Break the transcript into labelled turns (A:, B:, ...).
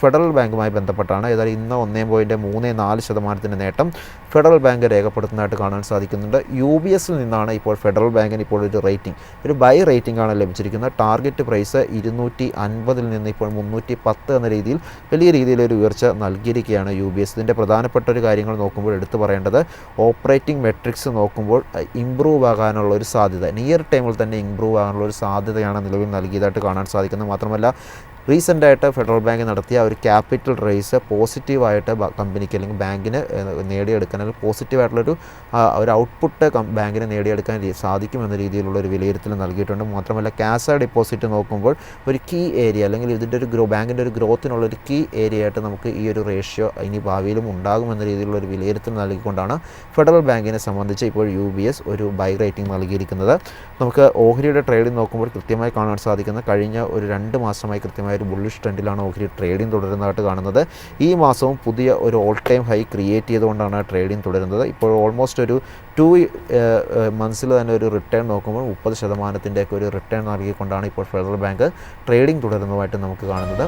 A: Federal ബാങ്കുമായി ബന്ധപ്പെട്ടാണ്. ഏതായാലും ഇന്ന് 1.34% നേട്ടം ഫെഡറൽ ബാങ്ക് രേഖപ്പെടുത്തുന്നതായിട്ട് കാണാൻ സാധിക്കുന്നുണ്ട്. UBS നിന്നാണ് ഇപ്പോൾ ഫെഡറൽ ബാങ്കിന് ഇപ്പോൾ ഒരു റേറ്റിംഗ്, ഒരു ബൈ റേറ്റിംഗ് ആണ് ലഭിച്ചിരിക്കുന്നത്. ടാർഗറ്റ് പ്രൈസ് 250 നിന്ന് ഇപ്പോൾ 310 എന്ന രീതിയിൽ വലിയ രീതിയിലൊരു ഉയർച്ച നൽകിയിരിക്കുകയാണ് UBS. ഇതിൻ്റെ പ്രധാനപ്പെട്ട ഒരു കാര്യങ്ങൾ നോക്കുമ്പോൾ എടുത്തു പറയേണ്ടത്, ഓപ്പറേറ്റിംഗ് മെട്രിക്സ് നോക്കുമ്പോൾ ഇമ്പ്രൂവ് ആകാനുള്ള ഒരു സാധ്യത, നിയർ ടൈമിൽ തന്നെ ഇമ്പ്രൂവ് ആകാനുള്ള ഒരു സാധ്യതയാണ് നിലവിൽ നൽകിയതായിട്ട് കാണാൻ സാധിക്കുന്നത്. മാത്രമല്ല റീസെൻ്റായിട്ട് ഫെഡറൽ ബാങ്ക് നടത്തിയ ഒരു ക്യാപിറ്റൽ റേസ് പോസിറ്റീവായിട്ട് കമ്പനിക്ക് അല്ലെങ്കിൽ ബാങ്കിന് നേടിയെടുക്കാൻ, അല്ലെങ്കിൽ പോസിറ്റീവായിട്ടുള്ളൊരു ഒരു ഔട്ട്പുട്ട് ബാങ്കിന് നേടിയെടുക്കാൻ സാധിക്കുമെന്ന രീതിയിലുള്ളൊരു വിലയിരുത്തൽ നൽകിയിട്ടുണ്ട്. മാത്രമല്ല കാസ ഡെപ്പോസിറ്റ് നോക്കുമ്പോൾ ഒരു കീ ഏരിയ, അല്ലെങ്കിൽ ഇതിൻ്റെ ഒരു ബാങ്കിൻ്റെ ഒരു ഗ്രോത്തിനുള്ളൊരു കീ ഏരിയ ആയിട്ട് നമുക്ക് ഈ ഒരു റേഷ്യോ ഇനി ഭാവിയിലും ഉണ്ടാകുമെന്ന രീതിയിലുള്ളൊരു വിലയിരുത്തൽ നൽകിക്കൊണ്ടാണ് ഫെഡറൽ ബാങ്കിനെ സംബന്ധിച്ച് ഇപ്പോൾ UBS ഒരു ബൈ റേറ്റിംഗ് നൽകിയിരിക്കുന്നത്. നമുക്ക് ഓഹരിയുടെ ട്രേഡിംഗ് നോക്കുമ്പോൾ കൃത്യമായി കാണാൻ സാധിക്കുന്ന, കഴിഞ്ഞ ഒരു 2 മാസമായി കൃത്യമായി ഒരു ബുള്ളിഷ് ട്രെൻഡിലാണ് ഓഹരി ട്രേഡിംഗ് തുടരുന്നതായിട്ട് കാണുന്നത്. ഈ മാസവും പുതിയ ഒരു ഓൾ ടൈം ഹൈ ക്രിയേറ്റ് ചെയ്തുകൊണ്ടാണ് ട്രേഡിംഗ് തുടരുന്നത്. ഇപ്പോൾ ഓൾമോസ്റ്റ് ഒരു 2 മന്ത്സിൽ തന്നെ ഒരു റിട്ടേൺ നോക്കുമ്പോൾ 30% ഒരു റിട്ടേൺ നൽകിക്കൊണ്ടാണ് ഇപ്പോൾ ഫെഡറൽ ബാങ്ക് ട്രേഡിംഗ് തുടരുന്നതായിട്ട് നമുക്ക് കാണുന്നത്.